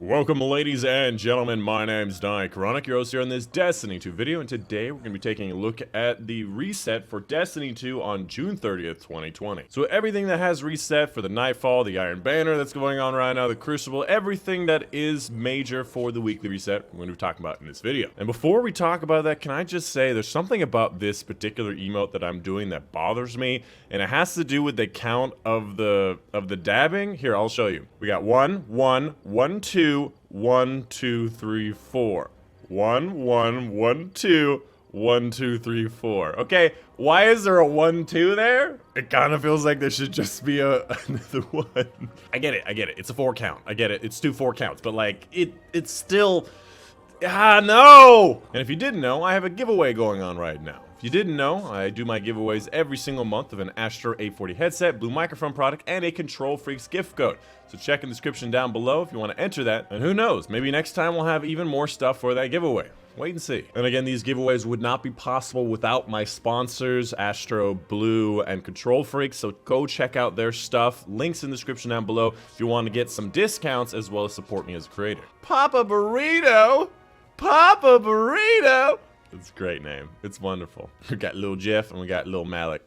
Welcome, ladies and gentlemen, my name's Dychronic, your host here on this Destiny 2 video, and today we're going to be taking a look at the reset for Destiny 2 on June 30th, 2020. So everything that has reset for the Nightfall, the Iron Banner that's going on right now, the Crucible, everything that is major for the weekly reset, we're going to be talking about in this video. And before we talk about that, can I just say there's something about this particular emote that I'm doing that bothers me, and it has to do with the count of the dabbing. Here, I'll show you. We got 1, 1, 1, 2, 1, 2, 3, 4. 1, 1, 1, 2, 1, 2, 3, 4. Okay, why is there a 1, 2 there? It kind of feels like there should just be another one. I get it. It's a 4 count. I get it. It's 2 4 counts, but like it's still no. And if you didn't know, I have a giveaway going on right now. If you didn't know, I do my giveaways every single month of an Astro 840 headset, Blue microphone product, and a Control Freaks gift code. So check in the description down below if you want to enter that. And who knows, maybe next time we'll have even more stuff for that giveaway. Wait and see. And again, these giveaways would not be possible without my sponsors, Astro, Blue, and Control Freaks, so go check out their stuff. Links in the description down below if you want to get some discounts as well as support me as a creator. Papa Burrito! Papa Burrito! It's a great name. It's wonderful. We got Lil Jeff and we got Lil Malik.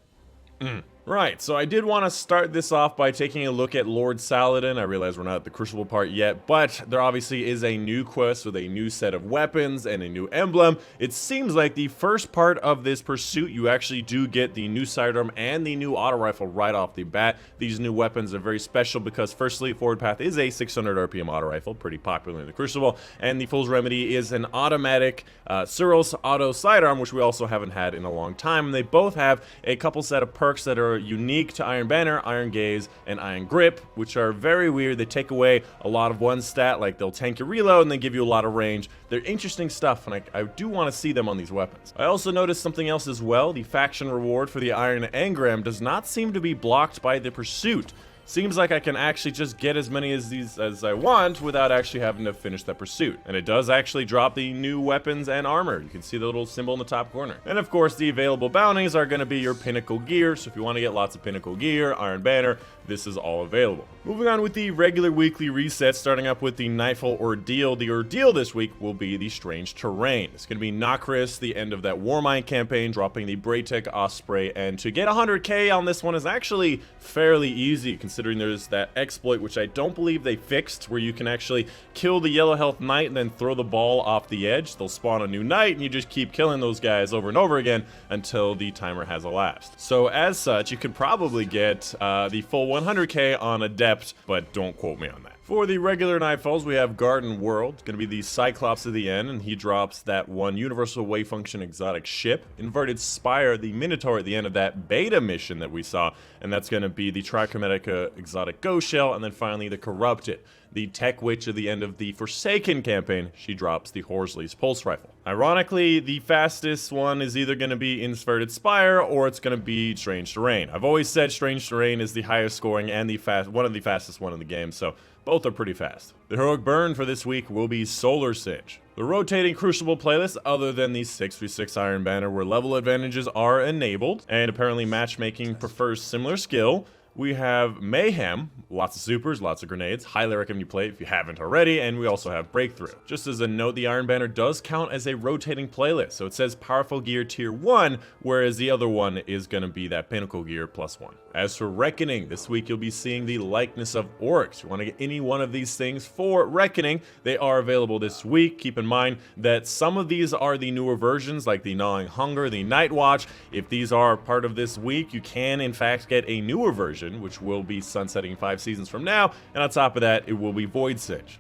Right, so I did want to start this off by taking a look at Lord Saladin. I realize we're not at the Crucible part yet, but there obviously is a new quest with a new set of weapons and a new emblem. It seems like the first part of this pursuit, you actually do get the new sidearm and the new auto rifle right off the bat. These new weapons are very special because, firstly, Forward Path is a 600 RPM auto rifle, pretty popular in the Crucible, and the Fool's Remedy is an automatic Cyril's auto sidearm, which we also haven't had in a long time. And they both have a couple set of perks that are unique to Iron Banner, Iron Gaze, and Iron Grip, which are very weird. They take away a lot of one stat, like they'll tank your reload and then give you a lot of range. They're interesting stuff, and I do want to see them on these weapons. I also noticed something else as well. The faction reward for the Iron Engram does not seem to be blocked by the pursuit. Seems like I can actually just get as many of these as I want without actually having to finish that pursuit. And it does actually drop the new weapons and armor. You can see the little symbol in the top corner. And of course, the available bounties are going to be your Pinnacle gear. So if you want to get lots of Pinnacle gear, Iron Banner, this is all available. Moving on with the regular weekly resets, starting up with the Nightfall Ordeal. The Ordeal this week will be the Strange Terrain. It's going to be Nokris, the end of that Warmind campaign, dropping the Braytech Osprey. And to get 100k on this one is actually fairly easy, considering there's that exploit, which I don't believe they fixed, where you can actually kill the yellow health knight and then throw the ball off the edge. They'll spawn a new knight, and you just keep killing those guys over and over again until the timer has elapsed. So as such, you could probably get the full 100k on Adept, but don't quote me on that. For the regular Nightfalls, we have Garden World. It's going to be the Cyclops of the end, and he drops that one Universal Wave Function exotic ship. Inverted Spire, the Minotaur at the end of that beta mission that we saw, and that's going to be the Trichromatica exotic Ghost Shell, and then finally the Corrupted. The Tech Witch at the end of the Forsaken campaign, she drops the Horsley's Pulse Rifle. Ironically, the fastest one is either going to be Inverted Spire or it's going to be Strange Terrain. I've always said Strange Terrain is the highest scoring and one of the fastest one in the game, so both are pretty fast. The heroic burn for this week will be Solar Singe. The rotating Crucible playlist, other than the 6v6 Iron Banner, where level advantages are enabled, and apparently matchmaking prefers similar skill. We have Mayhem, lots of supers, lots of grenades. Highly recommend you play it if you haven't already, and we also have Breakthrough. Just as a note, the Iron Banner does count as a rotating playlist, so it says Powerful Gear Tier 1, whereas the other one is going to be that Pinnacle Gear +1. As for Reckoning, this week you'll be seeing the Likeness of Oryx. You want to get any one of these things for Reckoning, they are available this week. Keep in mind that some of these are the newer versions, like the Gnawing Hunger, the Night Watch. If these are part of this week, you can in fact get a newer version, which will be sunsetting 5 seasons from now, and on top of that, it will be Void Singe.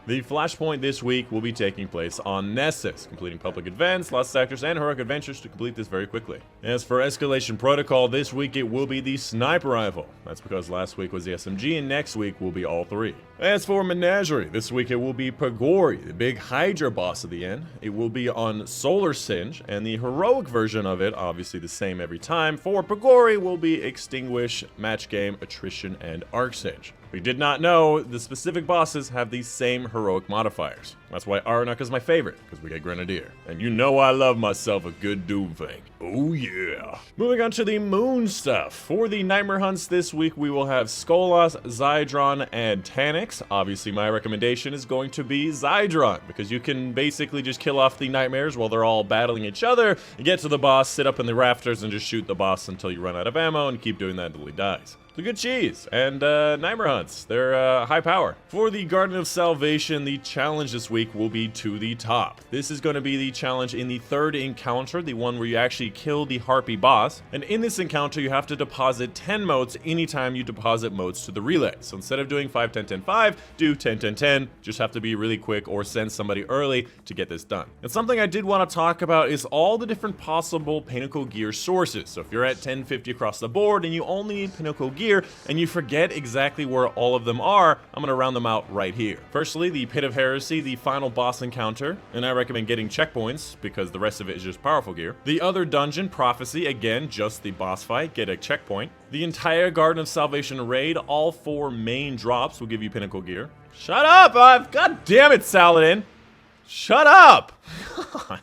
The Flashpoint this week will be taking place on Nessus, completing public events, lost sectors, and heroic adventures to complete this very quickly. As for Escalation Protocol, this week it will be the Sniper Rifle. That's because last week was the SMG, and next week will be all 3. As for Menagerie, this week it will be Pagori, the big Hydra boss at the end. It will be on Solar Singe, and the heroic version of it, obviously the same every time, for Pagori will be Extinguish, Match Game, Attrition, and Arc Singe. We did not know the specific bosses have these same heroic modifiers. That's why Aranuk is my favorite, because we get Grenadier. And you know I love myself a good Doomfang. Oh yeah. Moving on to the moon stuff. For the Nightmare Hunts this week, we will have Skolas, Zydron, and Tanyx. Obviously, my recommendation is going to be Zydron, because you can basically just kill off the nightmares while they're all battling each other. You get to the boss, sit up in the rafters, and just shoot the boss until you run out of ammo, and keep doing that until he dies. It's a good cheese, and Nightmare Hunts, they're high power. For the Garden of Salvation, the challenge this week will be to the top. This is going to be the challenge in the third encounter, the one where you actually kill the Harpy boss. And in this encounter, you have to deposit 10 motes anytime you deposit motes to the relay. So instead of doing 5, 10, 10, 5, do 10, 10, 10. Just have to be really quick or send somebody early to get this done. And something I did want to talk about is all the different possible Pinnacle gear sources. So if you're at 1050 across the board and you only need Pinnacle gear and you forget exactly where all of them are, I'm going to round them out right here. Firstly, the Pit of Heresy, the final boss encounter, and I recommend getting checkpoints because the rest of it is just powerful gear. The other dungeon, Prophecy, again, just the boss fight, get a checkpoint. The entire Garden of Salvation raid, all 4 main drops will give you Pinnacle gear. Shut up! God damn it, Saladin! Shut up! God.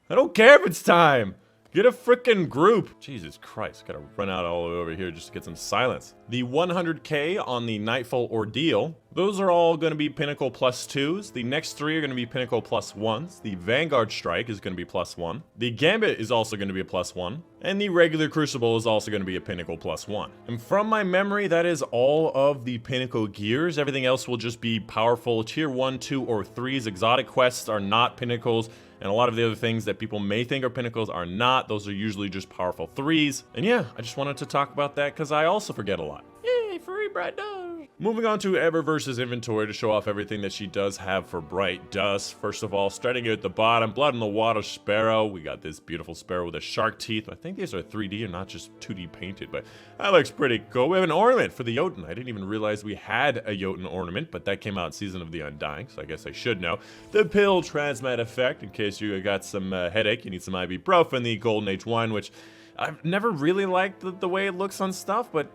I don't care if it's time. Get a frickin' group. Jesus Christ, gotta run out all the way over here just to get some silence. The 100k on the Nightfall Ordeal, those are all gonna be Pinnacle +2s. The next 3 are gonna be Pinnacle +1s. The Vanguard Strike is gonna be +1. The Gambit is also gonna be a +1. And the regular Crucible is also gonna be a Pinnacle +1. And from my memory, that is all of the Pinnacle gears. Everything else will just be powerful tier 1, 2, or 3s. Exotic quests are not Pinnacles. And a lot of the other things that people may think are Pinnacles are not. Those are usually just powerful 3s. And yeah, I just wanted to talk about that because I also forget a lot. Yay, free Bright Dust! Moving on to Eververse's inventory to show off everything that she does have for Bright Dust. First of all, starting at the bottom, Blood in the Water Sparrow. We got this beautiful sparrow with a shark teeth. I think these are 3D and not just 2D painted, but that looks pretty cool. We have an ornament for the Jotun. I didn't even realize we had a Jotun ornament, but that came out in Season of the Undying, so I guess I should know. The Pill Transmat Effect, in case you got some headache, you need some ibuprofen. The Golden Age Wine, which I've never really liked the way it looks on stuff, but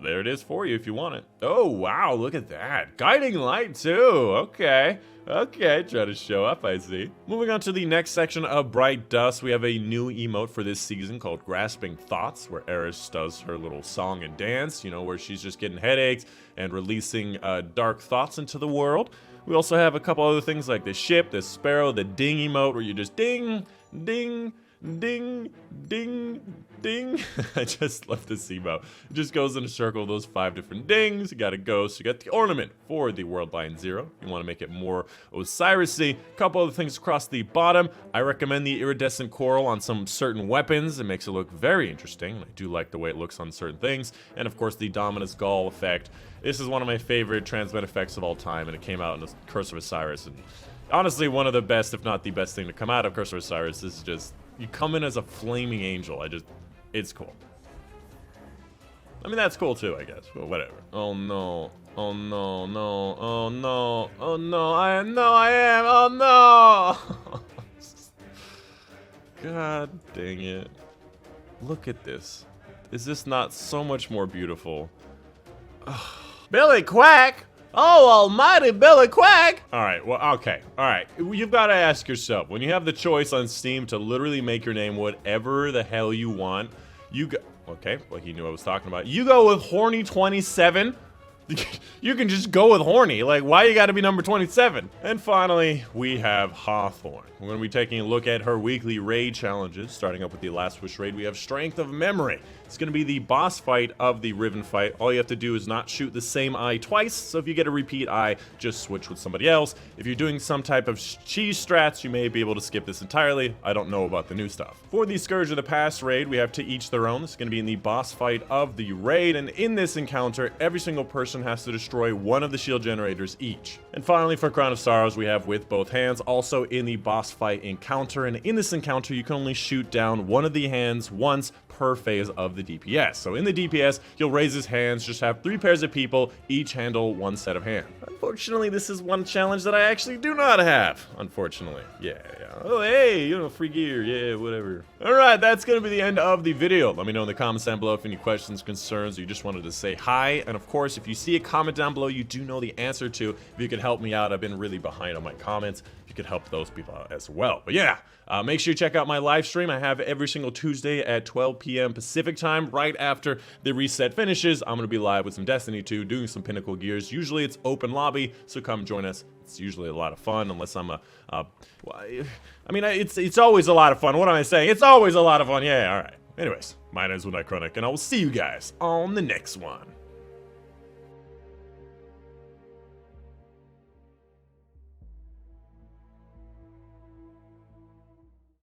there it is for you if you want it. Oh, wow, look at that. Guiding Light, too. Okay, try to show up, I see. Moving on to the next section of Bright Dust, we have a new emote for this season called Grasping Thoughts, where Eris does her little song and dance, you know, where she's just getting headaches and releasing dark thoughts into the world. We also have a couple other things like the ship, the sparrow, the ding emote, where you just ding, ding, ding, ding, ding. I just love this emote. It just goes in a circle, those 5 different dings. You got a ghost, you got the ornament for the World Line 0. You want to make it more Osiris-y. A couple other things across the bottom. I recommend the iridescent coral on some certain weapons. It makes it look very interesting. I do like the way it looks on certain things. And of course the Dominus Gall effect. This is one of my favorite transmit effects of all time, and it came out in the Curse of Osiris. And honestly, one of the best, if not the best thing to come out of Curse of Osiris is just, you come in as a flaming angel. It's cool. I mean, that's cool too, I guess, but whatever. Oh no, oh no, no, oh no, oh no, I am, oh no! God dang it. Look at this. Is this not so much more beautiful? Billy Quack! Oh, almighty Billy Quack! Alright, well, okay. Alright, you've got to ask yourself, when you have the choice on Steam to literally make your name whatever the hell you want, you go... Okay, well, he knew I was talking about. You go with Horny 27? You can just go with Horny. Like, why you gotta be number 27? And finally, we have Hawthorne. We're gonna be taking a look at her weekly raid challenges. Starting up with the Last Wish raid, we have Strength of Memory. It's gonna be the boss fight of the Riven fight. All you have to do is not shoot the same eye twice, so if you get a repeat eye, just switch with somebody else. If you're doing some type of cheese strats, you may be able to skip this entirely. I don't know about the new stuff. For the Scourge of the Past raid, we have To Each Their Own. This is gonna be in the boss fight of the raid, and in this encounter, every single person has to destroy one of the shield generators each. And finally, for Crown of Sorrows, we have With Both Hands, also in the boss fight encounter, and in this encounter, you can only shoot down one of the hands once per phase of the DPS. So in the DPS, he'll raise his hands, just have 3 pairs of people, each handle 1 set of hand. Unfortunately, this is one challenge that I actually do not have. Unfortunately. Yeah. Oh, hey, you know, free gear. Yeah, whatever. All right, that's going to be the end of the video. Let me know in the comments down below if any questions, concerns, or you just wanted to say hi. And of course, if you see a comment down below you do know the answer to, if you could help me out, I've been really behind on my comments. If you could help those people out as well. But yeah, make sure you check out my live stream. I have every single Tuesday at 12 p.m. Pacific time, right after the reset finishes. I'm going to be live with some Destiny 2, doing some Pinnacle gears. Usually it's open lobby, so come join us. It's usually a lot of fun, unless I'm I mean, it's always a lot of fun. What am I saying? It's always a lot of fun. Yeah, all right. Anyways, my name is Dychronic, and I will see you guys on the next one.